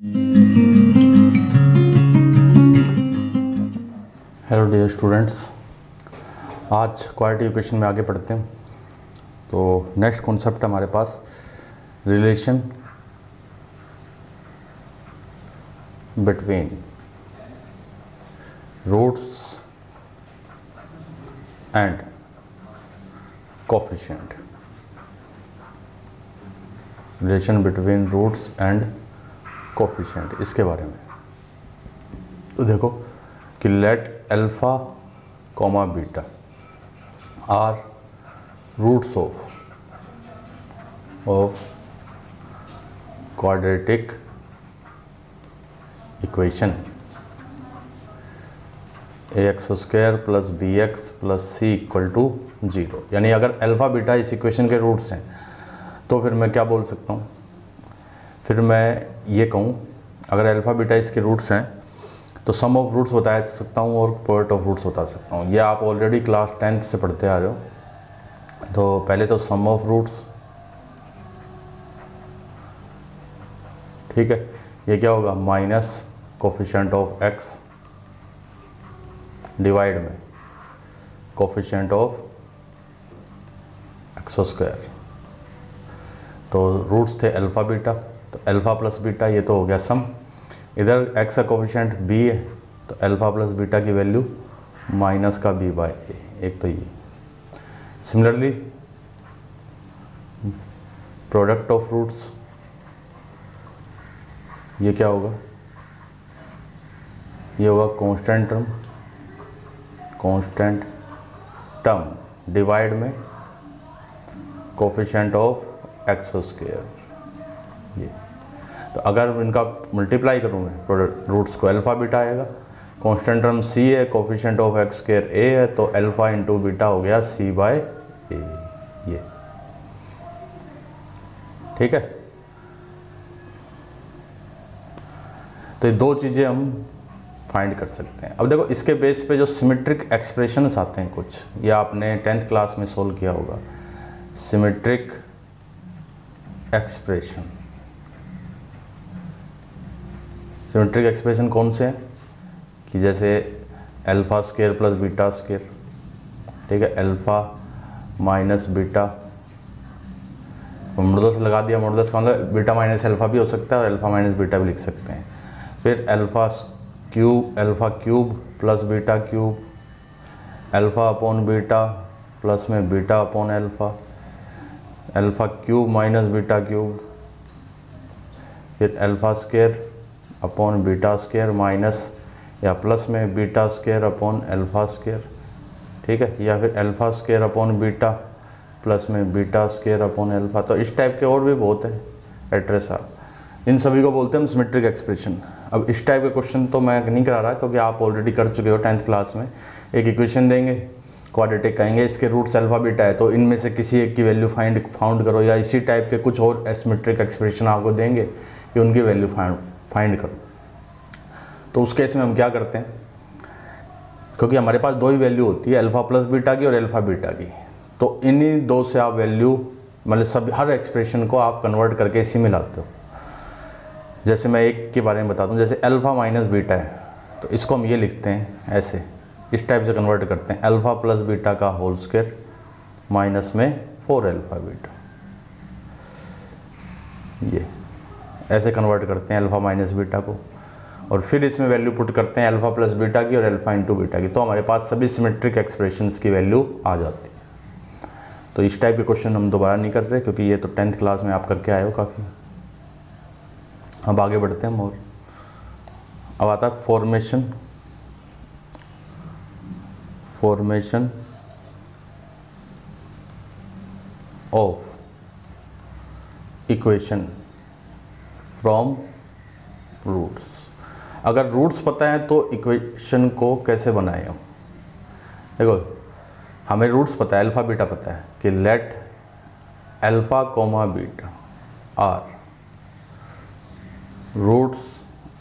Hello dear students, आज quadratic equation में आगे बढ़ते हैं। तो नेक्स्ट कॉन्सेप्ट है हमारे पास relation between roots and coefficient. Relation between roots and coefficient, इसके बारे में। तो देखो कि let alpha comma beta are roots of quadratic equation ax square plus B x plus C equal to 0। यानी अगर अल्फा बीटा इस इक्वेशन के रूट्स हैं तो फिर मैं क्या बोल सकता हूँ, फिर मैं ये कहूँ अगर अल्फा बीटा इसके रूट्स हैं तो सम ऑफ रूट्स बता सकता हूँ और प्रोडक्ट ऑफ रूट्स बता सकता हूँ। ये आप ऑलरेडी क्लास 10th से पढ़ते आ रहे हो। तो पहले तो सम ऑफ रूट्स, ठीक है, ये क्या होगा, minus coefficient of x divide में कोफिशिएंट ऑफ एक्स स्क्वायर। तो रूट्स थे अल्फा बीटा, तो अल्फा प्लस बीटा, ये तो हो गया सम। इधर एक्स का कोफिशिएंट बी है तो अल्फा प्लस बीटा की वैल्यू माइनस का बी बाय ए, एक तो ये। सिमिलरली प्रोडक्ट ऑफ रूट्स, ये क्या होगा, ये होगा कांस्टेंट टर्म डिवाइड में कोफिशिएंट ऑफ एक्स स्क्वायर। ये तो अगर इनका मल्टीप्लाई करूँ मैं प्रोडक्ट रूट्स को, अल्फा बीटा आएगा, कांस्टेंट टर्म सी है, कोफिशिएंट ऑफ एक्स स्क्वायर ए है, तो अल्फा इंटू बीटा हो गया सी बाय ए, ये ठीक है। तो ये दो चीज़ें हम फाइंड कर सकते हैं। अब देखो इसके बेस पे जो सिमेट्रिक एक्सप्रेशंस आते हैं कुछ, ये आपने 10th क्लास में सोल्व किया होगा। सिमेट्रिक एक्सप्रेशन, सिमेट्रिक एक्सप्रेशन कौन से हैं कि जैसे alpha square plus beta square, ठीक है, अल्फा माइनस बीटा, मॉडुलस लगा दिया, मॉडुलस का मतलब बीटा माइनस अल्फा भी हो सकता है और अल्फा माइनस बीटा भी लिख सकते हैं। फिर alpha cube plus beta cube, alpha upon beta plus में beta upon alpha cube minus beta cube, फिर alpha square upon beta square minus या प्लस में beta square upon alpha square, ठीक है, या फिर alpha square upon beta plus में beta square upon alpha. तो इस टाइप के और भी बहुत है एड्रेस, आप इन सभी को बोलते हैं हम सिमेट्रिक एक्सप्रेशन। अब इस टाइप के क्वेश्चन तो मैं नहीं करा रहा क्योंकि आप ऑलरेडी कर चुके हो 10th क्लास में। एक इक्वेशन देंगे, क्वाड्रेटिक कहेंगे, इसके रूट्स अल्फा बीटा है, तो इनमें से किसी एक की वैल्यू फाउंड करो, या इसी टाइप के कुछ और एसिमेट्रिक एक्सप्रेशन आपको देंगे कि उनकी वैल्यू फाइंड करो। तो उस केस में हम क्या करते हैं, क्योंकि हमारे पास दो ही वैल्यू होती है, अल्फा प्लस बीटा की और अल्फा बीटा की, तो इन्हीं दो से आप वैल्यू मतलब सब हर एक्सप्रेशन को आप कन्वर्ट करके इसी में लाते हो। जैसे मैं एक के बारे में बताता हूँ, जैसे अल्फा माइनस बीटा है तो इसको हम ये लिखते हैं ऐसे, इस टाइप से कन्वर्ट करते हैं, अल्फा प्लस बीटा का होल स्क्वायर माइनस में 4 अल्फा बीटा, ये ऐसे कन्वर्ट करते हैं अल्फा माइनस बीटा को, और फिर इसमें वैल्यू पुट करते हैं अल्फा प्लस बीटा की और अल्फा इंटू बीटा की, तो हमारे पास सभी सिमेट्रिक एक्सप्रेशंस की वैल्यू आ जाती है। तो इस टाइप के क्वेश्चन हम दोबारा नहीं कर रहे क्योंकि ये तो 10th क्लास में आप करके आए हो काफ़ी। अब आगे बढ़ते हैं हम, और अब आता है formation of equation from roots. अगर रूट्स पता है तो इक्वेशन को कैसे बनाएं हम। देखो हमें रूट्स पता है, अल्फा बीटा पता है कि let alpha comma beta are roots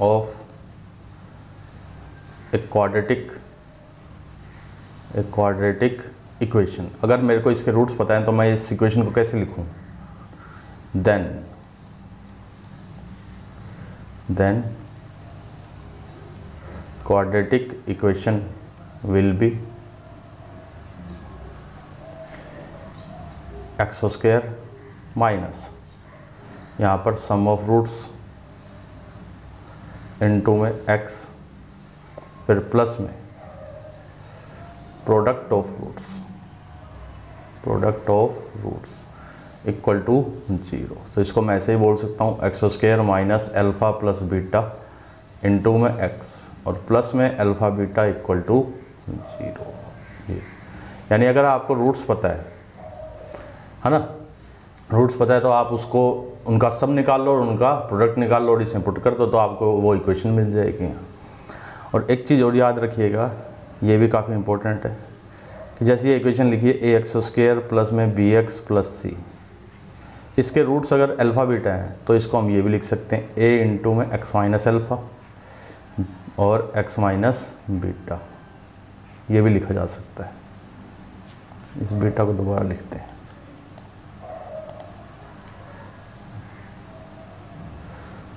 of a quadratic equation. अगर मेरे को इसके रूट्स पता है तो मैं इस इक्वेशन को कैसे लिखूं, then then quadratic equation will be X square minus यहाँ पर सम ऑफ रूट्स इनटू में एक्स, फिर प्लस में product of roots equal to 0। तो इसको मैं ऐसे ही बोल सकता हूँ X square minus alpha plus beta into में एक्स और प्लस में अल्फ़ा बीटा इक्वल टू 0। यानी अगर आपको रूट्स पता है ना, रूट्स पता है तो आप उसको उनका सम निकाल लो और उनका प्रोडक्ट निकाल लो और इसमें पुट कर दो तो आपको वो इक्वेशन मिल जाएगी। और एक चीज़ और याद रखिएगा, ये भी काफ़ी इंपॉर्टेंट है कि जैसे ये इक्वेशन लिखिए ए एक्स स्क्वायर प्लस में बी एक्स प्लस सी, इसके रूट्स अगर अल्फ़ा बीटा हैं तो इसको हम ये भी लिख सकते हैं ए इंटू में एक्स माइनस अल्फ़ा और एक्स माइनस बीटा, ये भी लिखा जा सकता है। इस बीटा को दोबारा लिखते हैं,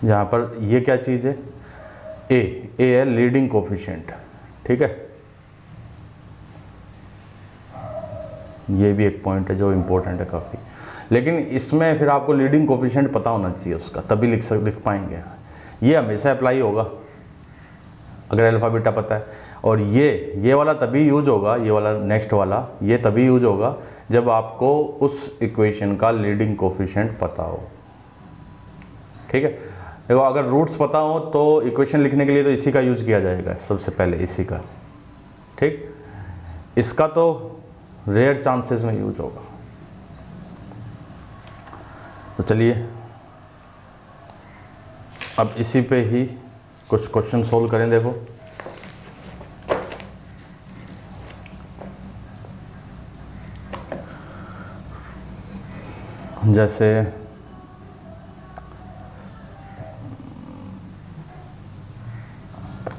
यहाँ पर ये क्या चीज़ है, ए है लीडिंग कोफिशिएंट, ठीक है। ये भी एक पॉइंट है जो इम्पोर्टेंट है काफ़ी, लेकिन इसमें फिर आपको लीडिंग कोफिशिएंट पता होना चाहिए उसका, तभी लिख पाएंगे। ये हमेशा अप्लाई होगा अगर अल्फ़ा बीटा पता है, और ये वाला तभी यूज होगा, ये वाला नेक्स्ट वाला ये तभी यूज होगा जब आपको उस इक्वेशन का लीडिंग कोफिशिएंट पता हो, ठीक है। देखो अगर रूट्स पता हो तो इक्वेशन लिखने के लिए तो इसी का यूज किया जाएगा सबसे पहले, इसी का, ठीक। इसका तो रेयर चांसेस में यूज होगा। तो चलिए अब इसी पे ही कुछ क्वेश्चन सोल्व करें। देखो जैसे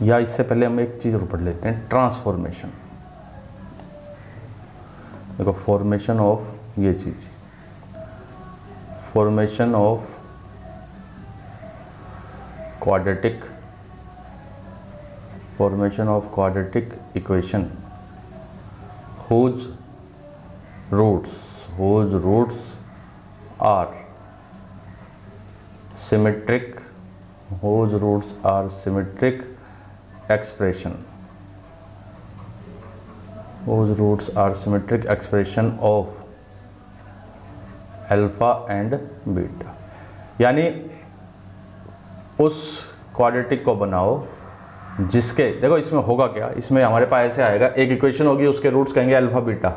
या इससे पहले हम एक चीज़ और पढ़ लेते हैं, ट्रांसफॉर्मेशन। देखो फॉर्मेशन ऑफ ये चीज़, formation of quadratic equation whose roots are symmetric expression of alpha and beta. यानी उस क्वाड्रेटिक को बनाओ जिसके, देखो इसमें होगा क्या, इसमें हमारे पास ऐसे आएगा, एक इक्वेशन होगी उसके रूट्स कहेंगे अल्फा बीटा,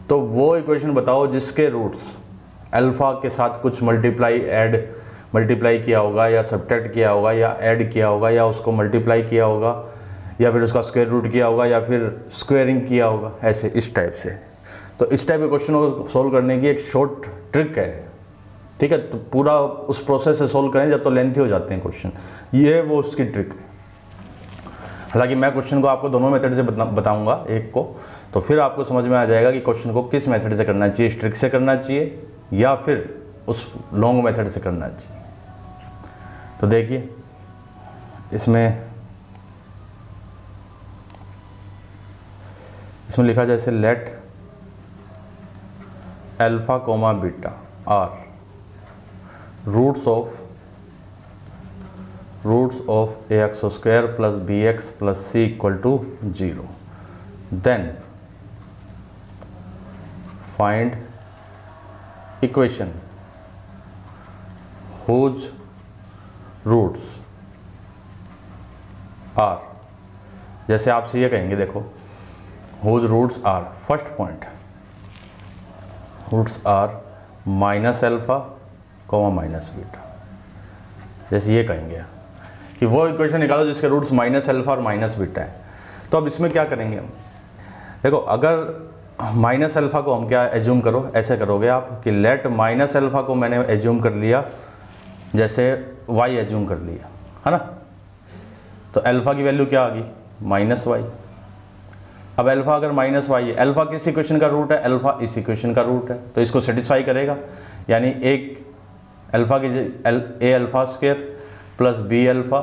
तो वो इक्वेशन बताओ जिसके रूट्स अल्फा के साथ कुछ मल्टीप्लाई किया होगा या सब्ट्रैक्ट किया होगा या ऐड किया होगा या उसको मल्टीप्लाई किया होगा या फिर उसका स्क्वायर रूट किया होगा या फिर स्क्वेयरिंग किया होगा, ऐसे इस टाइप से। तो इस टाइप के क्वेश्चन को सोल्व करने की एक शॉर्ट ट्रिक है, ठीक है। तो पूरा उस प्रोसेस से सोल्व करें जब तो लेंथी हो जाते हैं क्वेश्चन, ये वो उसकी ट्रिक है। हालांकि मैं क्वेश्चन को आपको दोनों मेथड से बताऊंगा, एक को तो फिर आपको समझ में आ जाएगा कि क्वेश्चन को किस मेथड से करना चाहिए, इस ट्रिक से करना चाहिए या फिर उस लॉन्ग मेथड से करना चाहिए। तो देखिए इसमें लिखा जैसे let alpha comma beta are roots of A x square plus B x plus C equal to 0, then find equation whose roots are, जैसे आपसे ये कहेंगे, देखो whose roots are, first point roots are minus alpha comma minus beta, जैसे ये कहेंगे कि वो इक्वेशन निकालो जिसके रूट्स माइनस अल्फा और माइनस बीटा है। तो अब इसमें क्या करेंगे हम, देखो अगर माइनस अल्फा को हम क्या एज्यूम करो, ऐसे करोगे आप कि लेट माइनस अल्फा को मैंने एज्यूम कर लिया, जैसे y एज्यूम कर लिया, है ना। तो अल्फा की वैल्यू क्या आ गई, माइनस वाई। अब अल्फा अगर माइनस वाई है, अल्फा किस इक्वेशन का रूट है, अल्फा इस इक्वेशन का रूट है, तो इसको सेटिस्फाई करेगा। यानी एक अल्फा की A alpha square plus B alpha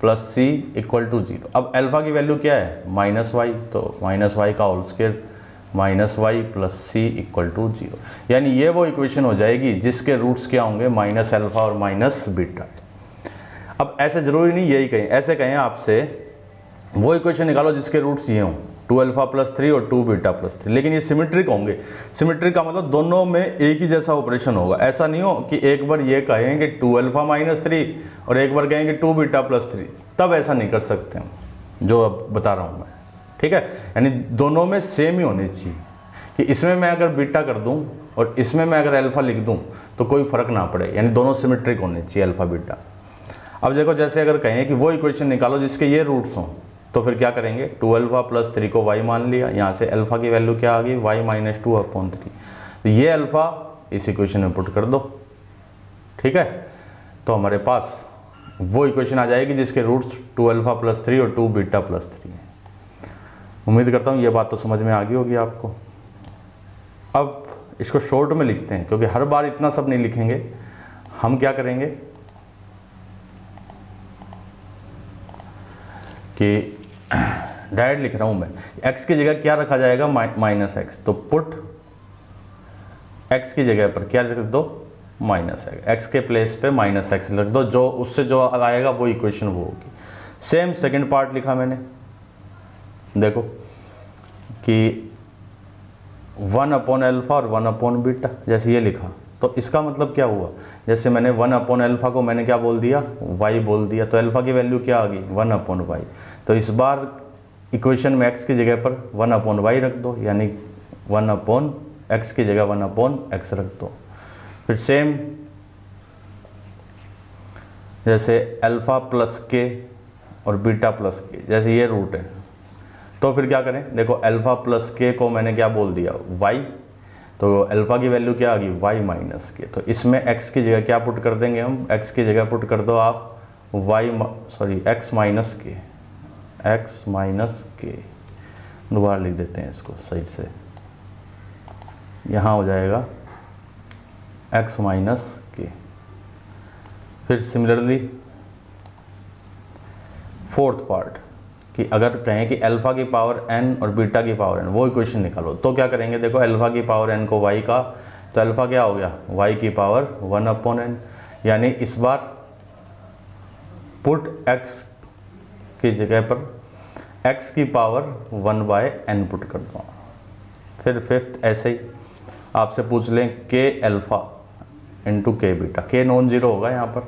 plus C equal to 0। अब अल्फ़ा की वैल्यू क्या है -y, तो -y का whole square -y plus C equal to 0। यानी ये वो इक्वेशन हो जाएगी जिसके रूट्स क्या होंगे -अल्फ़ा और -बीटा। अब ऐसे ज़रूरी नहीं यही कहें, ऐसे कहें आपसे वो इक्वेशन निकालो जिसके रूट्स ये हों 2α + 3 और 2β + 3, लेकिन ये सिमेट्रिक होंगे। सिमेट्रिक का मतलब दोनों में एक ही जैसा ऑपरेशन होगा। ऐसा नहीं हो कि एक बार ये कहें कि 2α - 3 और एक बार कहें कि 2β + 3, तब ऐसा नहीं कर सकते हम, जो अब बता रहा हूँ मैं। ठीक है, यानी दोनों में सेम ही होने चाहिए कि इसमें मैं अगर बीटा कर दूँ और इसमें मैं अगर अल्फ़ा लिख दूँ तो कोई फ़र्क ना पड़े, यानी दोनों सिमेट्रिक होने चाहिए अल्फ़ा बीटा। अब देखो जैसे अगर कहें कि वो इक्वेशन निकालो जिसके ये रूट्स हों, तो फिर क्या करेंगे 2α + 3 को y मान लिया, यहाँ से अल्फ़ा की वैल्यू क्या आ गई y - 2/3। तो ये अल्फ़ा इस इक्वेशन में पुट कर दो। ठीक है, तो हमारे पास वो इक्वेशन आ जाएगी जिसके रूट्स 2α + 3 और 2β + 3 है। उम्मीद करता हूँ ये बात तो समझ में आ गई होगी आपको। अब इसको शॉर्ट में लिखते हैं, क्योंकि हर बार इतना सब नहीं लिखेंगे। हम क्या करेंगे कि डायरेक्ट लिख रहा हूँ मैं, x की जगह क्या रखा जाएगा -x, तो पुट x की जगह पर क्या लिख दो -x, x के प्लेस पे -x लिख दो, जो उससे जो आएगा वो इक्वेशन वो होगी। सेम सेकंड पार्ट लिखा मैंने, देखो कि 1/α और 1/β, जैसे ये लिखा, तो इसका मतलब क्या हुआ, जैसे मैंने 1/α को मैंने क्या बोल दिया y बोल दिया, तो अल्फ़ा की वैल्यू क्या आ गई 1/y। तो इस बार इक्वेशन में x की जगह पर 1/y रख दो, यानी 1/x की जगह 1/x रख दो। फिर सेम जैसे अल्फ़ा प्लस के और बीटा प्लस के, जैसे ये रूट है, तो फिर क्या करें, देखो अल्फ़ा प्लस के को मैंने क्या बोल दिया y, तो अल्फ़ा की वैल्यू क्या आ गई y माइनस के, तो इसमें x की जगह क्या पुट कर देंगे हम, x की जगह पुट कर दो आप x माइनस के, दोबारा लिख देते हैं इसको सही से, यहाँ हो जाएगा x माइनस के। फिर सिमिलरली फोर्थ पार्ट कि अगर कहें कि अल्फ़ा की पावर n और बीटा की पावर n, वो इक्वेशन निकालो, तो क्या करेंगे, देखो अल्फ़ा की पावर n को y का, तो अल्फ़ा क्या हो गया y की पावर 1/n, यानी इस बार पुट x की जगह पर x की पावर 1/n पुट कर दो। फिर फिफ्थ ऐसे ही आपसे पूछ लें के अल्फ़ा इंटू के बीटा, के नॉन जीरो होगा यहाँ पर,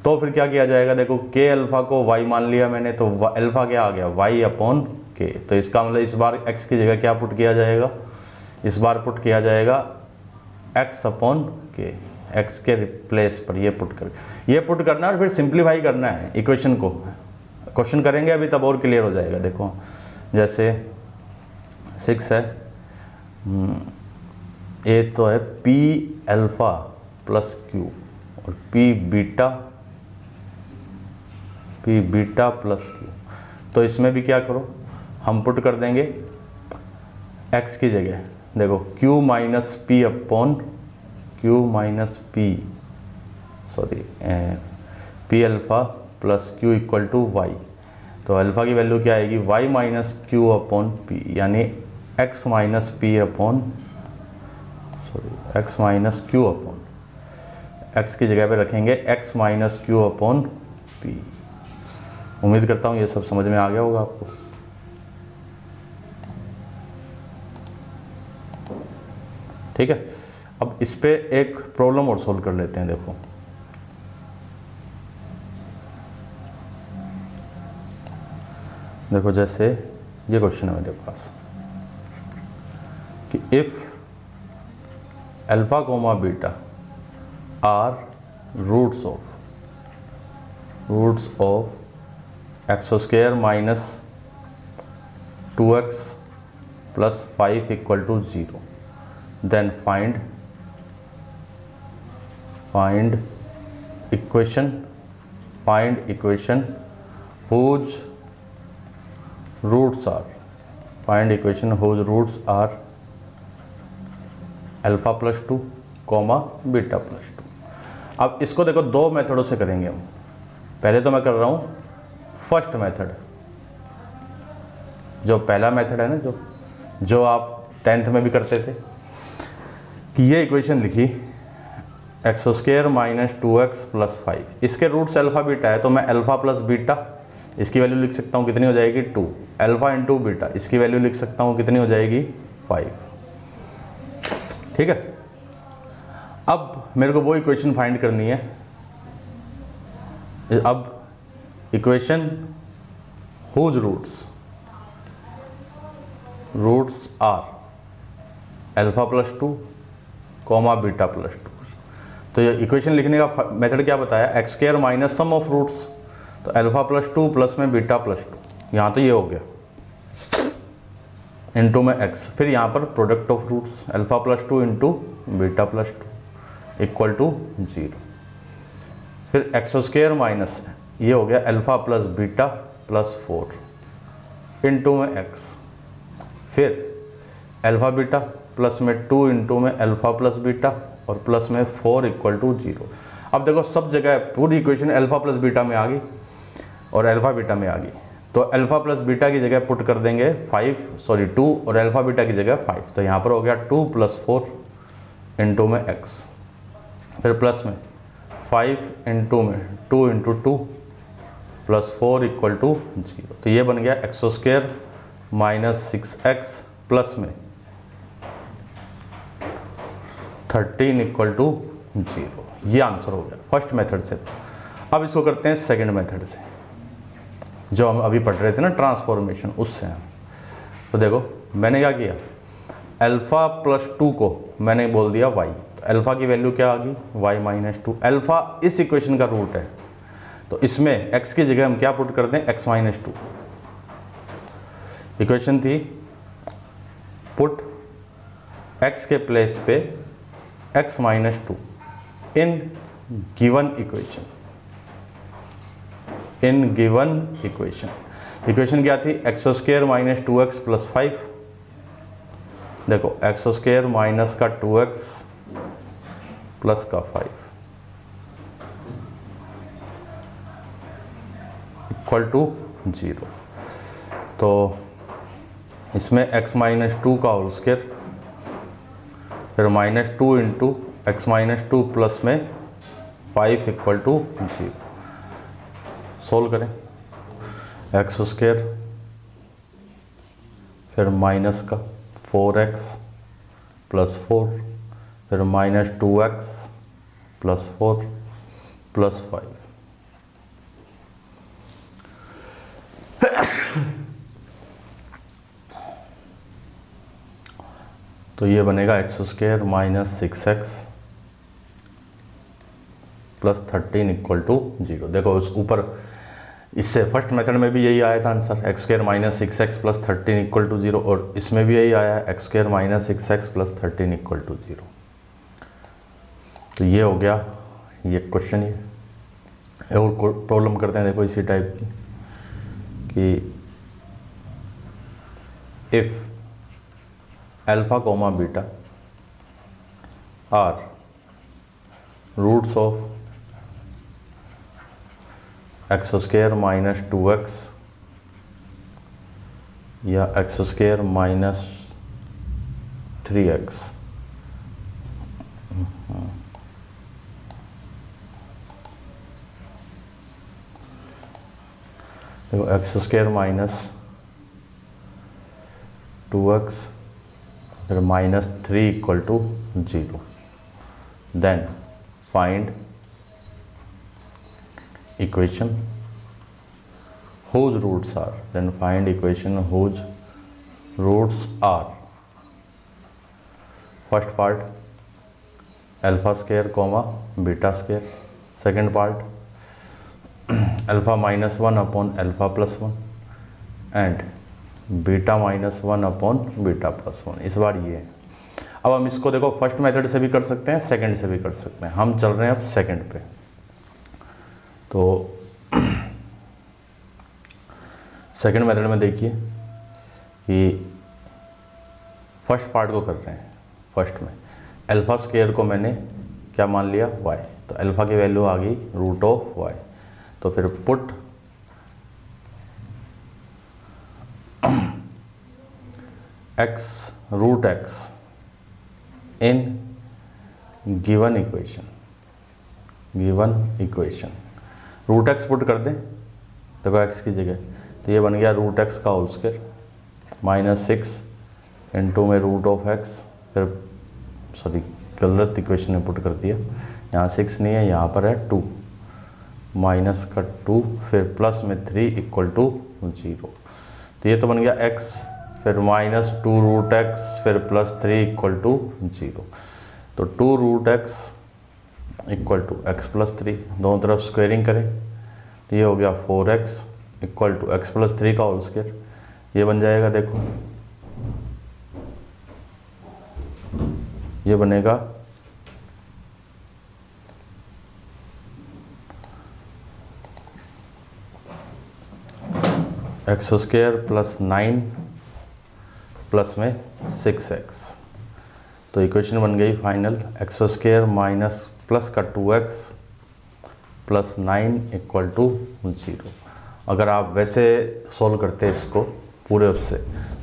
तो फिर क्या किया जाएगा, देखो के अल्फ़ा को y मान लिया मैंने, तो अल्फ़ा क्या आ गया y/k, तो इसका मतलब इस बार x की जगह क्या पुट किया जाएगा, इस बार पुट किया जाएगा x/k, x के रिप्लेस पर ये पुट करना और फिर सिंप्लीफाई करना है इक्वेशन को। क्वेश्चन करेंगे अभी तब और क्लियर हो जाएगा। देखो जैसे 6 है, ए तो है p अल्फ़ा प्लस q और p बीटा प्लस q, तो इसमें भी क्या करो, हम पुट कर देंगे x की जगह, देखो q minus p alpha plus q equal to y, तो अल्फ़ा की वैल्यू क्या आएगी y माइनस q/p, यानी x माइनस q x की जगह पे रखेंगे x माइनस q/p। उम्मीद करता हूँ ये सब समझ में आ गया होगा आपको। ठीक है, अब इस पे एक प्रॉब्लम और सोल्व कर लेते हैं। देखो जैसे ये क्वेश्चन है मेरे पास कि if alpha comma beta are roots of x² minus 2x plus 5 equal to 0, then find equation whose roots are alpha plus 2 comma beta plus 2। अब इसको देखो दो मेथडों से करेंगे हम। पहले तो मैं कर रहा हूँ फर्स्ट मेथड, जो पहला मेथड है ना, जो आप 10th में भी करते थे, कि ये इक्वेशन लिखी x square minus 2x plus 5, इसके रूट्स अल्फ़ा बीटा है, तो मैं अल्फ़ा प्लस बीटा इसकी वैल्यू लिख सकता हूँ कितनी हो जाएगी 2, अल्फ़ा इंटू बीटा इसकी वैल्यू लिख सकता हूँ कितनी हो जाएगी 5। ठीक है, अब मेरे को वो इक्वेशन फाइंड करनी है। अब equation whose roots are alpha plus 2 comma beta plus 2। तो ये इक्वेशन लिखने का मेथड क्या बताया, X square minus sum of roots, तो अल्फ़ा प्लस 2 प्लस में बीटा प्लस 2, यहाँ तो ये हो गया इंटू में एक्स, फिर यहाँ पर product of roots alpha plus 2 into beta plus 2 equal to 0, फिर एक्स स्क्वायर माइनस ये हो गया alpha plus beta plus 4 into में एक्स, फिर अल्फ़ा बीटा प्लस में 2 इंटू में अल्फ़ा प्लस बीटा और प्लस में 4 इक्वल टू 0। अब देखो सब जगह पूरी इक्वेशन अल्फ़ा प्लस बीटा में आ गई और अल्फ़ा बीटा में आ गई, तो अल्फ़ा प्लस बीटा की जगह पुट कर देंगे 2 और अल्फ़ा बीटा की जगह 5, तो यहाँ पर हो गया 2 प्लस 4 इंटू में x, फिर प्लस में 5 इंटू में 2 इंटू 2 प्लस 4 इक्वल टू 0, तो ये बन गया x square minus 6x plus में 13 इक्वल टू 0। ये आंसर हो गया फर्स्ट मेथड से। अब इसको करते हैं सेकंड मेथड से, जो हम अभी पढ़ रहे थे ना ट्रांसफॉर्मेशन, उससे हम तो देखो मैंने क्या किया, अल्फ़ा प्लस 2 को मैंने बोल दिया y, तो अल्फ़ा की वैल्यू क्या आ गई y माइनस 2, अल्फ़ा इस इक्वेशन का रूट है, तो इसमें x की जगह हम क्या पुट कर दें x माइनस 2। इक्वेशन थी पुट x के प्लेस पे x माइनस 2 इन गिवन इक्वेशन। इक्वेशन क्या थी, x square minus 2x plus 5, देखो एक्स स्क्वायर माइनस का 2x प्लस का 5 इक्वल टू 0, तो इसमें x माइनस 2 का होल स्क्वायर, फिर minus 2 into x minus 2 plus में 5 इक्वल टू 0। सोल्व करें, एक्स स्क्वायर फिर माइनस का 4x प्लस 4, फिर माइनस 2x प्लस 4 प्लस 5, तो ये बनेगा X square minus 6x plus 13 equal to 0। देखो उस ऊपर इससे फर्स्ट मेथड में भी यही आया था answer, X square minus 6x plus 13 equal to 0, और इसमें भी यही आया है x square minus 6x plus 13 equal to 0। तो ये हो गया ये क्वेश्चन। ये और प्रॉब्लम करते हैं देखो इसी टाइप की, कि if alpha comma beta are roots of x square minus 2x या एक्स स्क्वायर माइनस 3x, देखो एक्स स्क्वायर माइनस 2x फिर minus 3 equal to 0, then find equation whose roots are, then find equation whose roots are, first part alpha square comma beta square, second part alpha minus 1 upon alpha plus 1 and beta minus 1 upon beta plus 1। इस बार ये है। अब हम इसको देखो first method से भी कर सकते हैं, सेकंड से भी कर सकते हैं, हम चल रहे हैं अब सेकंड पे। तो सेकंड मेथड में देखिए कि फर्स्ट पार्ट को कर रहे हैं। फर्स्ट में अल्फ़ा स्क्वायर को मैंने क्या मान लिया y, तो अल्फ़ा की वैल्यू आ गई रूट ऑफ y, तो फिर put x root x in given equation root x put कर दें, देखो x की जगह, तो ये बन गया रूट x का होल स्क्वायर माइनस 6 इंटू में रूट ऑफ x, फिर सॉरी गलत इक्वेशन में पुट कर दिया, यहाँ 6 नहीं है, यहाँ पर है 2, माइनस का 2 फिर प्लस में 3 इक्वल टू 0। तो ये तो बन गया x, फिर माइनस 2 रूट x फिर प्लस 3 इक्वल टू 0। तो 2 root x equal to x plus 3, दोनों तरफ स्क्वेयरिंग करें तो ये हो गया 4x equal to x plus 3 का होल स्क्वायर, ये बन जाएगा, देखो ये बनेगा x स्क्वायर प्लस 9 प्लस में 6x। तो इक्वेशन बन गई final x square minus plus का 2x प्लस 9 इक्वल टू 0। अगर आप वैसे सॉल्व करते इसको पूरे उससे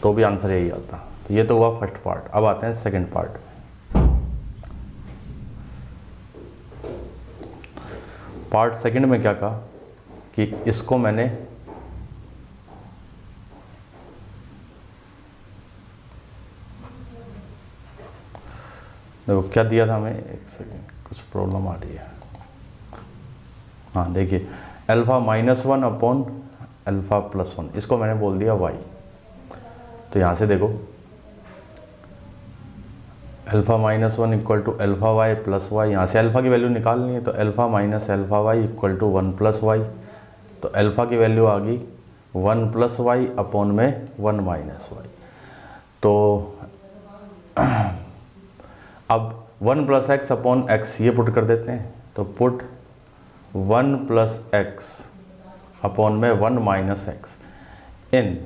तो भी आंसर यही आता। तो ये तो हुआ फर्स्ट पार्ट। अब आते हैं सेकंड पार्ट में। पार्ट सेकंड में क्या कहा कि इसको मैंने देखो क्या दिया था हमें, एक सेकेंड कुछ प्रॉब्लम आ रही है। हाँ देखिए, alpha minus 1 upon alpha plus 1, इसको मैंने बोल दिया y। तो यहाँ से देखो alpha minus 1 equal to alpha y plus y, यहाँ से अल्फ़ा की वैल्यू निकालनी है तो alpha minus alpha y equal to 1 plus y. तो अल्फ़ा की वैल्यू आ गई 1 प्लस वाई अपॉन में 1 माइनस वाई। तो अब 1 प्लस एक्स अपॉन एक्स ये पुट कर देते हैं, तो पुट 1 प्लस एक्स अपॉन में 1 माइनस एक्स इन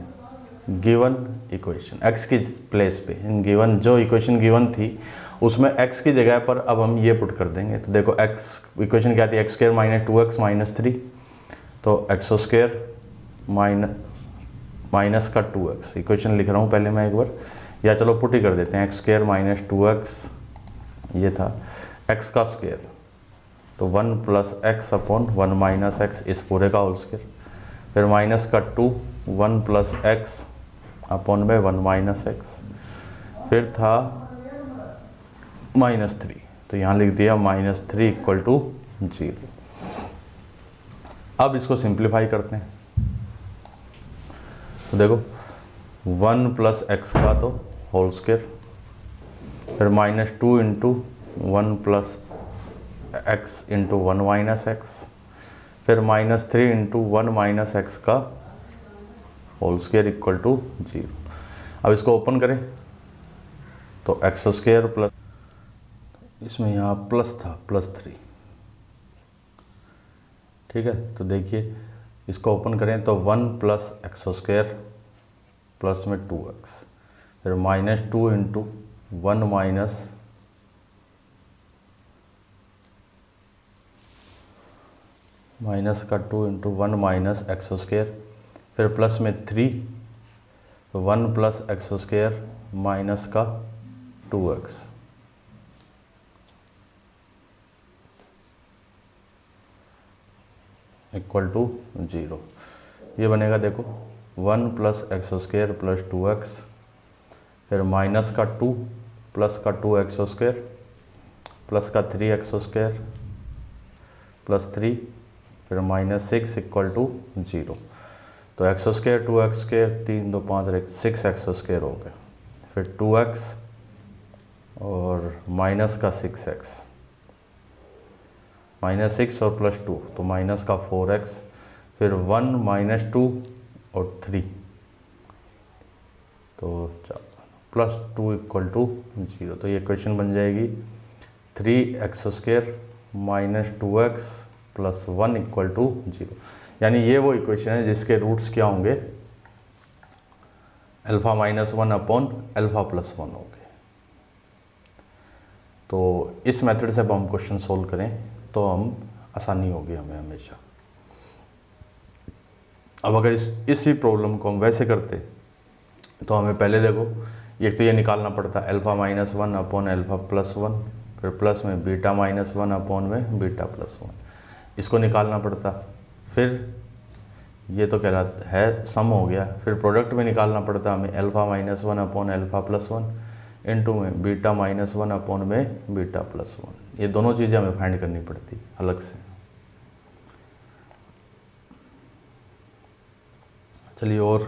गिवन इक्वेशन, x की प्लेस पे इन गिवन, जो इक्वेशन गिवन थी उसमें x की जगह पर अब हम ये पुट कर देंगे। तो देखो x इक्वेशन क्या थी, x square minus 2x minus 3, तो एक्स स्क्वायर माइनस का 2x, इक्वेशन लिख रहा हूँ पहले मैं एक बार, या चलो पुट ही कर देते हैं, एक्स स्क्वायर माइनस 2x ये था x का स्क्वायर, तो 1 plus x upon 1 minus x इस पूरे का होल स्क्वायर, फिर माइनस का 2 1 प्लस एक्स अपॉन में 1 माइनस एक्स, फिर था माइनस 3, तो यहाँ लिख दिया माइनस 3 इक्वल टू 0। अब इसको सिंप्लीफाई करते हैं, तो देखो 1 प्लस एक्स का तो होल स्क्वायर, फिर minus 2 into 1 plus x into 1 minus x, फिर माइनस 3 इंटू 1 माइनस एक्स का होल स्क्वायर इक्वल टू 0। अब इसको ओपन करें तो एक्स स्क्वायर प्लस, इसमें यहाँ प्लस था प्लस 3, ठीक है। तो देखिए इसको ओपन करें तो 1 प्लस एक्स स्क्वायर प्लस में 2x, फिर माइनस 2 इंटू 1 माइनस का 2 इंटू 1 माइनस एक्स स्क्वायर, फिर प्लस में 3, 1 प्लस एक्स स्क्वायर माइनस का 2x, इक्वल टू 0। ये बनेगा देखो 1 plus x square plus 2x, फिर माइनस का 2 प्लस का 2x स्क्वायर प्लस का 3x स्क्वायर प्लस 3, फिर माइनस 6 इक्वल टू 0। तो x square 2x square 3 2 5 6x square हो गया, फिर 2x और माइनस का 6x, माइनस 6 और प्लस 2 तो माइनस का 4x, फिर 1 माइनस 2 और 3, तो प्लस 2 इक्वल टू 0। तो ये क्वेश्चन बन जाएगी 3x square minus 2x plus 1 equal to 0। यानी ये वो इक्वेशन है जिसके रूट्स क्या होंगे, alpha minus 1 upon alpha plus 1 होंगे। तो इस मेथड से अब हम क्वेश्चन सोल्व करें तो हम आसानी होगी हमें हमेशा। अब अगर इसी प्रॉब्लम को हम वैसे करते तो हमें पहले देखो एक तो ये निकालना पड़ता alpha minus one upon alpha plus one, फिर प्लस में बीटा माइनस वन अपॉन में बीटा प्लस वन, इसको निकालना पड़ता। फिर ये तो कहलाता है सम हो गया, फिर प्रोडक्ट में निकालना पड़ता हमें alpha minus one upon alpha plus one into में बीटा माइनस वन अपॉन में बीटा प्लस वन। ये दोनों चीज़ें हमें फाइंड करनी पड़ती अलग से। चलिए और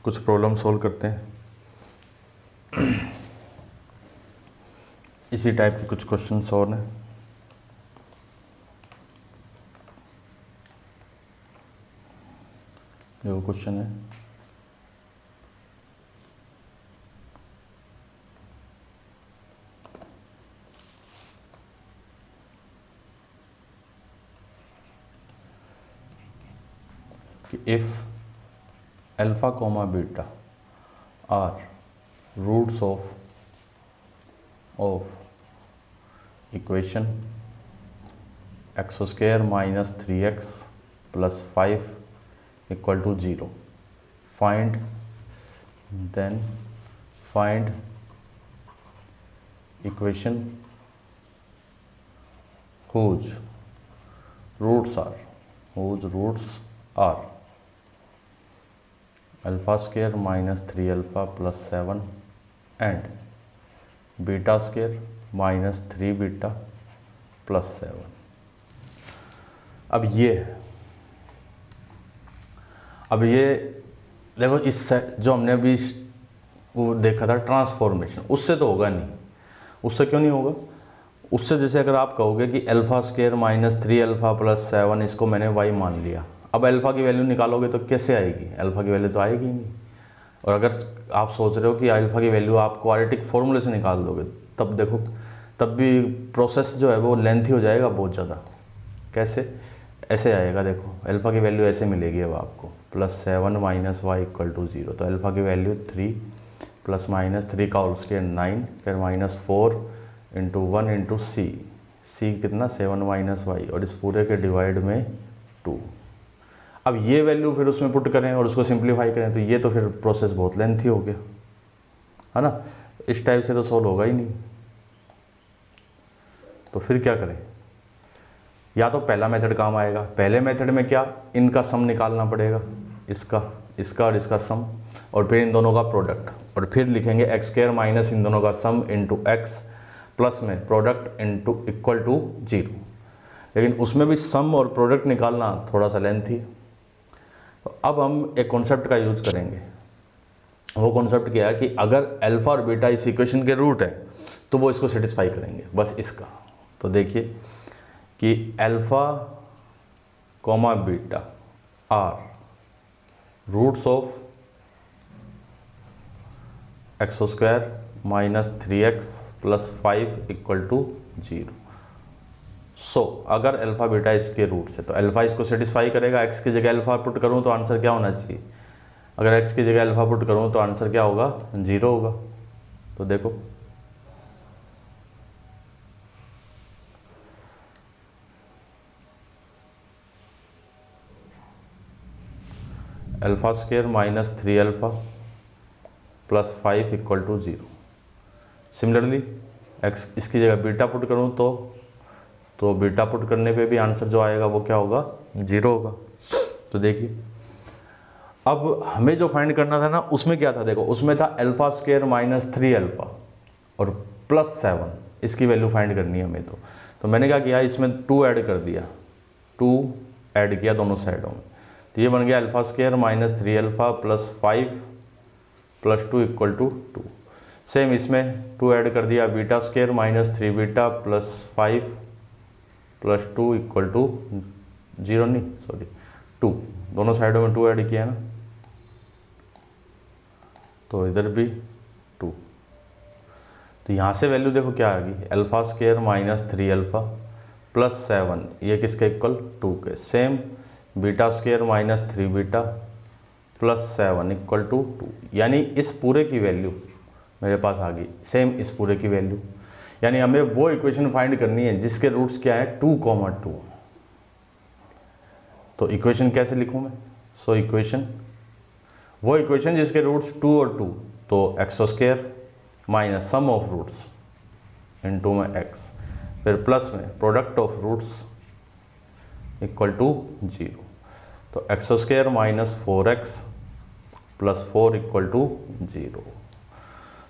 कुछ प्रॉब्लम सॉल्व करते हैं। इसी टाइप के कुछ क्वेश्चन और हैं। जो क्वेश्चन है कि if alpha comma beta are roots of equation x square minus 3x plus 5 equal to 0, find equation whose roots are alpha square minus 3 alpha plus 7 and beta square minus 3 beta plus 7। अब ये देखो, इस जो हमने अभी वो देखा था ट्रांसफॉर्मेशन, उससे तो होगा नहीं। उससे क्यों नहीं होगा? उससे जैसे अगर आप कहोगे कि alpha square minus 3 alpha plus 7 इसको मैंने y मान लिया, अब अल्फ़ा की वैल्यू निकालोगे तो कैसे आएगी? अल्फ़ा की वैल्यू तो आएगी ही नहीं। और अगर आप सोच रहे हो कि अल्फ़ा की वैल्यू आप क्वाड्रेटिक फॉर्मूले से निकाल दोगे, तब देखो तब भी प्रोसेस जो है वो लेंथी हो जाएगा बहुत ज़्यादा। कैसे? ऐसे आएगा, देखो अल्फ़ा की वैल्यू ऐसे मिलेगी अब आपको, +7 माइनस वाई इक्वल टू 0। तो अल्फ़ा की वैल्यू 3 प्लस माइनस 3 का होल स्क्वायर 9, फिर -4 इंटू 1 इंटू सी कितना 7 माइनस वाई, और इस पूरे के डिवाइड में 2। अब ये वैल्यू फिर उसमें पुट करें और उसको सिंप्लीफाई करें तो ये तो फिर प्रोसेस बहुत लेंथी हो गया, है ना। इस टाइप से तो सॉल्व होगा ही नहीं। तो फिर क्या करें? या तो पहला मेथड काम आएगा। पहले मेथड में क्या, इनका सम निकालना पड़ेगा, इसका और इसका सम, और फिर इन दोनों का प्रोडक्ट, और फिर लिखेंगे एक्स स्क्वायर माइनस इन दोनों का सम इंटू एक्स प्लस में प्रोडक्ट इंटू इक्वल टू 0। लेकिन उसमें भी सम और प्रोडक्ट निकालना थोड़ा सा लेंथी। तो अब हम एक कॉन्सेप्ट का यूज करेंगे। वो कॉन्सेप्ट क्या है कि अगर अल्फा और बीटा इस इक्वेशन के रूट है तो वो इसको सेटिस्फाई करेंगे, बस इसका। तो देखिए कि alpha comma beta are roots of x square minus 3x plus 5 equal to 0। So अगर अल्फा बीटा इसके रूट्स है तो अल्फा इसको सेटिस्फाई करेगा। एक्स की जगह अल्फा पुट करूँ तो आंसर क्या होना चाहिए? अगर एक्स की जगह अल्फा पुट करूँ तो आंसर क्या होगा? 0 होगा। तो देखो alpha square minus 3 alpha plus 5 equal to 0। Similarly x इसकी जगह बीटा पुट करूँ तो बीटा पुट करने पे भी आंसर जो आएगा वो क्या होगा? 0 होगा। तो देखिए अब हमें जो फाइंड करना था ना, उसमें क्या था? देखो उसमें था अल्फा स्क्वायर माइनस 3 अल्फा और प्लस 7, इसकी वैल्यू फाइंड करनी है हमें। तो मैंने क्या किया, इसमें 2 ऐड कर दिया, 2 ऐड किया दोनों साइडों में। तो ये बन गया alpha square minus 3 alpha plus 5 plus 2 equal to 2। Same इसमें 2 ऐड कर दिया, beta square minus 3 beta plus 5 plus 2 equal to 0, नहीं सॉरी 2, दोनों साइडों में 2 ऐड किया ना, तो इधर भी 2। तो यहाँ से वैल्यू देखो क्या आ गई, alpha square minus 3 alpha plus 7, ये किसके इक्वल? 2 के। Same beta square minus 3 beta plus 7 equal to 2, यानी इस पूरे की वैल्यू मेरे पास आ गई, सेम इस पूरे की वैल्यू। यानी हमें वो इक्वेशन फाइंड करनी है जिसके रूट्स क्या है? 2, 2। तो इक्वेशन कैसे लिखूँ मैं? सो इक्वेशन, वो इक्वेशन जिसके रूट्स 2 और 2, तो x square minus sum of roots into में एक्स, फिर प्लस में product of roots equal to 0। तो x square minus 4x plus 4 equal to 0।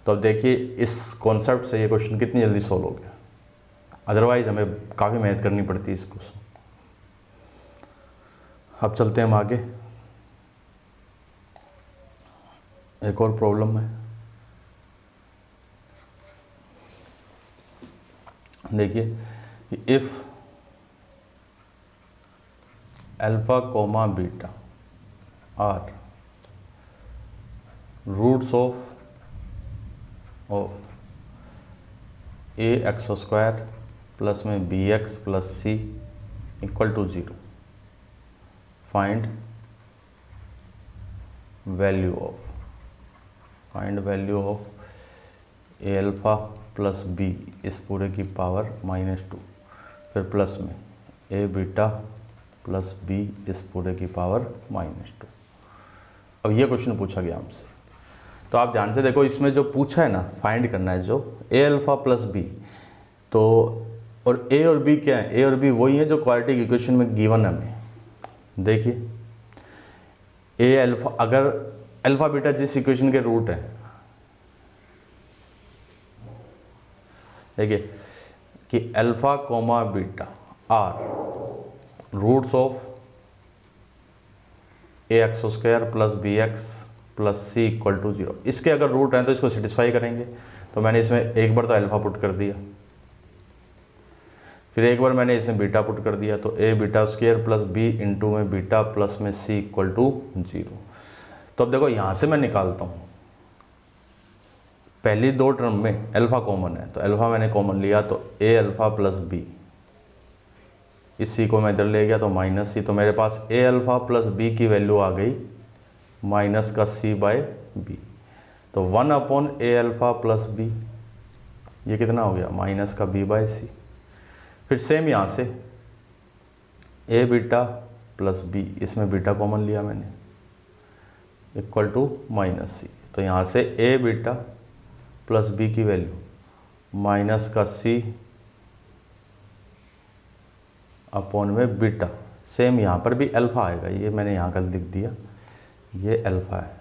तो अब देखिए इस कॉन्सेप्ट से ये क्वेश्चन कितनी जल्दी सॉल्व हो गया, अदरवाइज हमें काफ़ी मेहनत करनी पड़ती है इस क्वेश्चन। अब चलते हैं हम आगे, एक और प्रॉब्लम है। देखिए if alpha comma beta are roots of A x square plus में B x plus C equal to 0, find value of A alpha plus B इस पूरे की पावर -2, फिर प्लस में ए बीटा प्लस बी इस पूरे की पावर -2। अब ये क्वेश्चन पूछा गया हमसे, तो आप ध्यान से देखो, इसमें जो पूछा है ना फाइंड करना है जो ए अल्फ़ा प्लस बी, तो और ए और बी क्या है, ए और बी वही है जो क्वाड्रेटिक इक्वेशन में गिवन है हमें। देखिए ए अल्फ़ा, अगर अल्फ़ा बीटा जिस इक्वेशन के रूट है, देखिए कि alpha comma beta are roots of A x square plus B x plus C equal to 0, इसके अगर रूट हैं तो इसको सेटिस्फाई करेंगे। तो मैंने इसमें एक बार तो अल्फ़ा पुट कर दिया, फिर एक बार मैंने इसमें बीटा पुट कर दिया, तो A beta square plus B into में बीटा प्लस में सी इक्वल टू 0। तो अब देखो यहाँ से मैं निकालता हूँ, पहली दो टर्म में अल्फ़ा कॉमन है, तो अल्फ़ा मैंने कॉमन लिया, तो ए अल्फ़ा प्लस बी, इस सी को मैं इधर ले गया तो माइनस सी, तो मेरे पास ए अल्फ़ा प्लस बी की वैल्यू आ गई माइनस का सी बाय बी, तो 1 अपॉन ए अल्फ़ा प्लस बी, ये कितना हो गया माइनस का बी बाय सी। फिर सेम यहाँ से ए बीटा प्लस बी, इसमें बीटा कॉमन लिया मैंने, इक्वल टू माइनस सी, तो यहाँ से ए बीटा प्लस बी की वैल्यू माइनस का सी अपॉन में बीटा, सेम यहाँ पर भी अल्फ़ा आएगा, ये मैंने यहाँ का लिख दिया, ये अल्फ़ा है,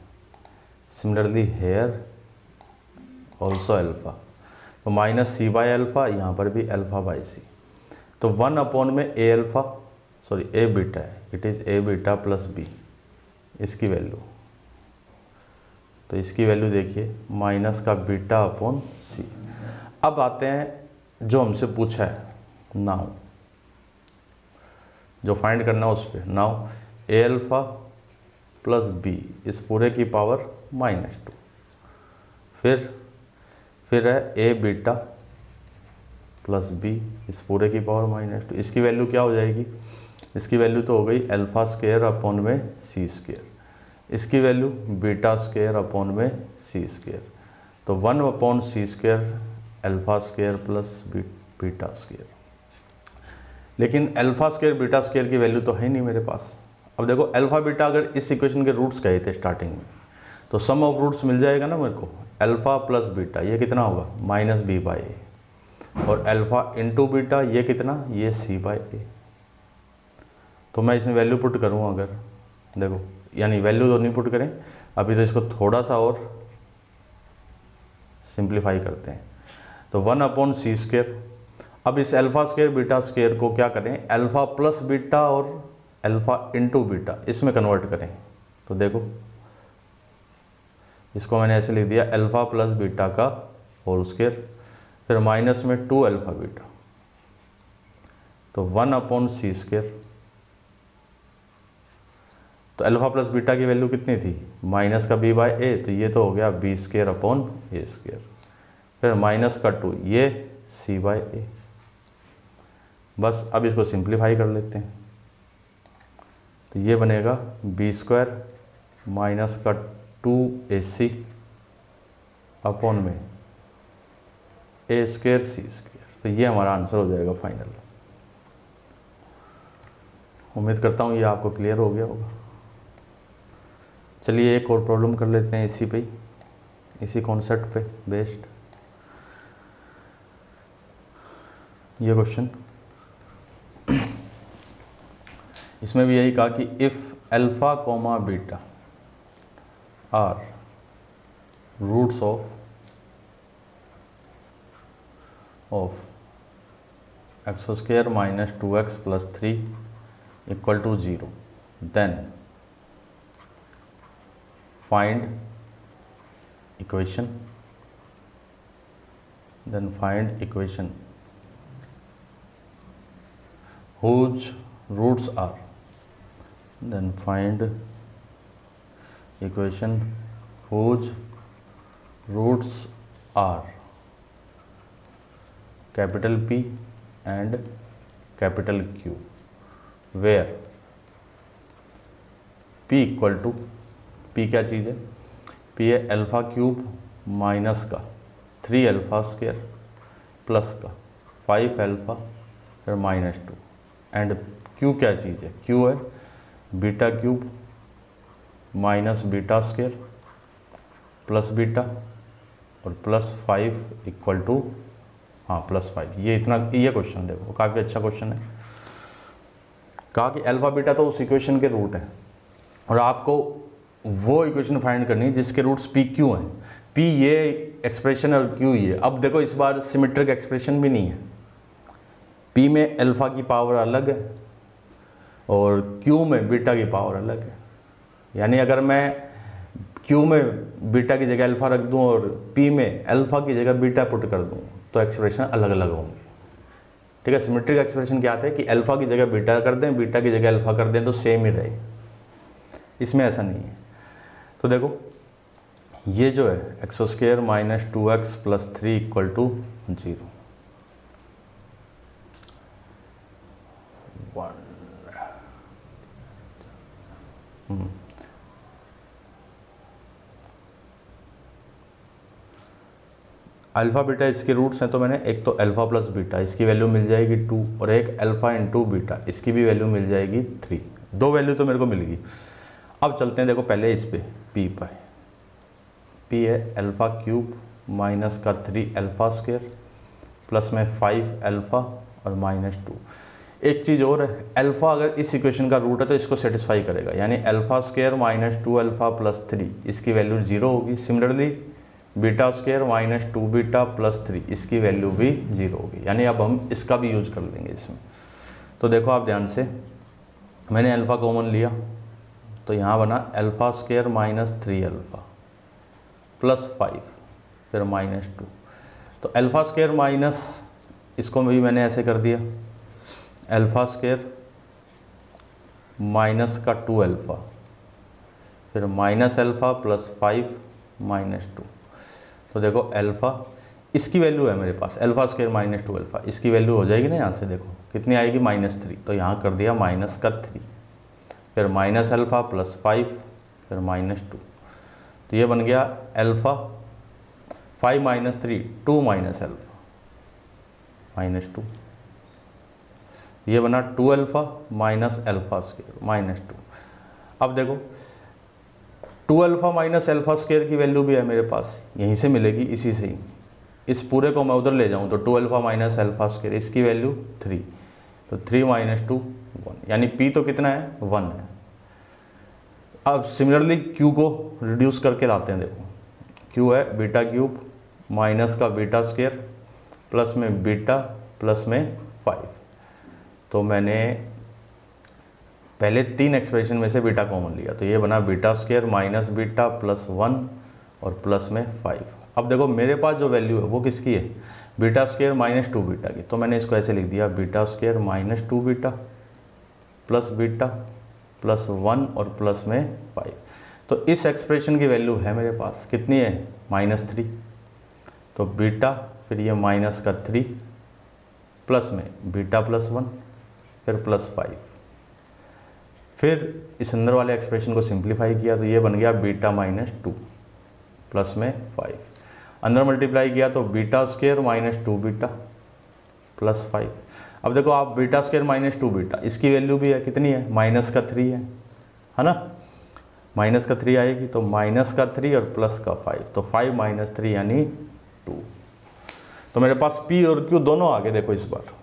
सिमिलरली हेयर ऑल्सो अल्फ़ा, तो माइनस सी बाय अल्फ़ा, यहाँ पर भी अल्फ़ा बाय सी, तो 1 अपॉन में a alpha, sorry a beta है, it is a beta plus b, इसकी वैल्यू, तो इसकी वैल्यू देखिए माइनस का बीटा अपॉन सी। अब आते हैं जो हमसे पूछा है, नाउ जो फाइंड करना है उस पर, नाउ ए अल्फ़ा प्लस बी इस पूरे की पावर -2, फिर है ए बीटा प्लस बी इस पूरे की पावर -2, इसकी वैल्यू क्या हो जाएगी, इसकी वैल्यू तो हो गई अल्फ़ा स्क्वायर अपॉन में सी स्क्वायर, इसकी वैल्यू बीटा स्क्वायर अपॉन में सी स्क्वायर, तो 1 upon C square alpha square plus beta square. लेकिन अल्फ़ा स्क्वायर बीटा स्क्वायर की वैल्यू तो है नहीं मेरे पास। अब देखो अल्फ़ा बीटा अगर इस इक्वेशन के रूट्स कहे थे स्टार्टिंग में, तो सम ऑफ रूट्स मिल जाएगा ना मेरे को, अल्फ़ा प्लस बीटा ये कितना होगा माइनस बी बाई ए, और अल्फ़ा इंटू बीटा ये कितना, ये सी बाई ए। तो मैं इसमें वैल्यू पुट करूँ अगर, देखो यानी वैल्यू तो नहीं पुट करें अभी, तो इसको थोड़ा सा और सिंप्लीफाई करते हैं, तो 1 अपॉन सी स्क्वायर। अब इस अल्फ़ा स्क्वायर बीटा स्क्वायर को क्या करें, अल्फ़ा प्लस बीटा और अल्फ़ा इंटू बीटा इसमें कन्वर्ट करें, तो देखो इसको मैंने ऐसे लिख दिया अल्फ़ा प्लस बीटा का होल स्क्वायर, फिर माइनस में 2 अल्फ़ा बीटा, तो 1 अपॉन सी स्क्वायर, तो अल्फ़ा प्लस बीटा की वैल्यू कितनी थी माइनस का बी बाय ए, तो ये तो हो गया बी स्क्वायर अपॉन ए स्क्वायर, फिर माइनस का 2 ये सी बाय ए। बस अब इसको सिंप्लीफाई कर लेते हैं, तो ये बनेगा बी स्क्वायर माइनस का 2ac अपॉन में ए स्क्वायर सी स्क्वायर, तो ये हमारा आंसर हो जाएगा फाइनल। उम्मीद करता हूँ ये आपको क्लियर हो गया होगा। चलिए एक और प्रॉब्लम कर लेते हैं इसी पे ही, इसी कॉन्सेप्ट पे बेस्ड। ये क्वेश्चन, इसमें भी यही कहा कि if alpha comma beta are roots of x square minus 2x plus 3 equal to 0, then find equation whose roots are, then find equation whose roots are capital P and capital Q, where P equal to, P क्या चीज़ है, P है alpha cube minus का 3 alpha square plus का 5 alpha फिर minus 2, and Q क्या चीज़ है, Q है beta cube minus beta square plus beta और प्लस 5 इक्वल टू, हाँ प्लस 5। ये इतना, ये क्वेश्चन देखो काफ़ी अच्छा क्वेश्चन है। कहा कि अल्फ़ा बीटा तो उस इक्वेशन के रूट है और आपको वो इक्वेशन फाइंड करनी है जिसके रूट्स पी क्यू हैं। पी ये एक्सप्रेशन और क्यू ये। अब देखो इस बार सिमेट्रिक एक्सप्रेशन भी नहीं है, पी में अल्फ़ा की पावर अलग है और क्यू में बीटा की पावर अलग है। यानी अगर मैं क्यू में बीटा की जगह अल्फ़ा रख दूं और पी में अल्फ़ा की जगह बीटा पुट कर दूं तो एक्सप्रेशन अलग अलग होंगे। ठीक है, सिमेट्रिक एक्सप्रेशन क्या आता है कि अल्फ़ा की जगह बीटा कर दें, बीटा की जगह अल्फ़ा कर दें तो सेम ही रहे। इसमें ऐसा नहीं है। तो देखो ये जो है x square minus 2x plus 3 equal to 0, 1 alpha beta इसके रूट्स हैं, तो मैंने एक तो अल्फ़ा प्लस बीटा इसकी वैल्यू मिल जाएगी 2 और एक अल्फ़ा इंटू बीटा इसकी भी वैल्यू मिल जाएगी 3। दो वैल्यू तो मेरे को मिल गई। अब चलते हैं देखो पहले इस पे पी पर। पी है अल्फ़ा क्यूब माइनस का 3 अल्फ़ा स्क्वायर प्लस में 5 अल्फ़ा और माइनस 2। एक चीज़ और है, अल्फ़ा अगर इस इक्वेशन का रूट है तो इसको सेटिस्फाई करेगा, यानी alpha square minus 2 alpha plus 3 इसकी वैल्यू 0 होगी। Similarly beta square minus 2 beta plus 3 इसकी वैल्यू भी 0 होगी। यानी अब हम इसका भी यूज कर लेंगे इसमें। तो देखो आप ध्यान से, मैंने अल्फ़ा कॉमन लिया तो यहाँ बना alpha square minus 3 alpha plus 5 फिर माइनस 2। तो अल्फ़ा स्क्वायर माइनस, इसको भी मैंने ऐसे कर दिया अल्फ़ा स्क्वायर माइनस का 2 अल्फ़ा फिर माइनस अल्फ़ा प्लस 5 माइनस 2। तो देखो अल्फ़ा इसकी वैल्यू है मेरे पास अल्फ़ा स्क्वायर माइनस 2 अल्फ़ा, इसकी वैल्यू हो जाएगी ना, यहाँ से देखो कितनी आएगी -3, तो यहाँ कर दिया माइनस का 3 फिर माइनस अल्फ़ा प्लस 5 फिर माइनस 2। तो ये बन गया alpha 5 minus 3 2 minus alpha minus 2। ये बना 2 alpha minus alpha square minus 2। अब देखो 2 अल्फ़ा माइनस अल्फ़ा स्क्वायर की वैल्यू भी है मेरे पास, यहीं से मिलेगी, इसी से ही। इस पूरे को मैं उधर ले जाऊं तो 2 अल्फ़ा माइनस अल्फ़ा स्क्वायर इसकी वैल्यू 3, तो 3 माइनस 2 1, यानी पी तो कितना है 1 है। अब सिमिलरली क्यू को रिड्यूस करके लाते हैं। देखो क्यू है बीटा क्यूब माइनस का बीटा स्क्वायर प्लस में बीटा प्लस में 5। तो मैंने पहले 3 एक्सप्रेशन में से बीटा कॉमन लिया तो ये बना beta square minus beta plus 1 और प्लस में 5। अब देखो मेरे पास जो वैल्यू है वो किसकी है, बीटा स्क्वायर माइनस 2 बीटा की। तो मैंने इसको ऐसे लिख दिया beta square minus 2 beta plus 1 और प्लस में 5। तो इस एक्सप्रेशन की वैल्यू है मेरे पास कितनी है -3। तो बीटा फिर ये माइनस का 3 प्लस में बीटा प्लस 1 फिर प्लस 5। फिर इस अंदर वाले एक्सप्रेशन को सिंप्लीफाई किया तो ये बन गया बीटा माइनस 2 प्लस में 5। अंदर मल्टीप्लाई किया तो beta square minus 2 beta plus 5। अब देखो आप बीटा स्क्वायर माइनस 2 बीटा इसकी वैल्यू भी है कितनी है, माइनस का 3 है ना। माइनस का 3 आएगी तो माइनस का 3 और प्लस का 5, तो 5 माइनस 3 यानी 2। तो मेरे पास P और Q दोनों आ गए देखो इस बार।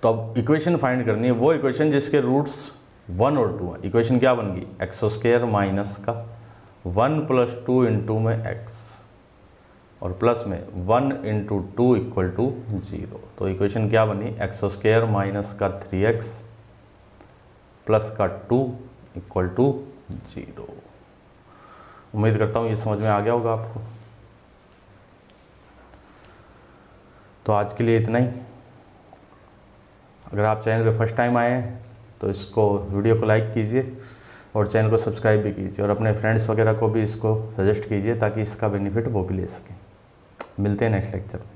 तो अब इक्वेशन फाइंड करनी है, वो इक्वेशन जिसके रूट्स 1 और 2 हैं। इक्वेशन क्या बन गई, एक्स स्क्वायर माइनस का 1 प्लस 2 इंटू में x और प्लस में 1 इंटू 2 इक्वल टू 0। तो इक्वेशन क्या बनी, एक्स स्क्वायर माइनस का 3x प्लस का 2 इक्वल टू 0। उम्मीद करता हूँ ये समझ में आ गया होगा आपको। तो आज के लिए इतना ही। अगर आप चैनल पे फर्स्ट टाइम आए हैं तो इसको वीडियो को लाइक कीजिए और चैनल को सब्सक्राइब भी कीजिए और अपने फ्रेंड्स वगैरह को भी इसको सजेस्ट कीजिए ताकि इसका बेनिफिट वो भी ले सकें। मिलते हैं नेक्स्ट लेक्चर में।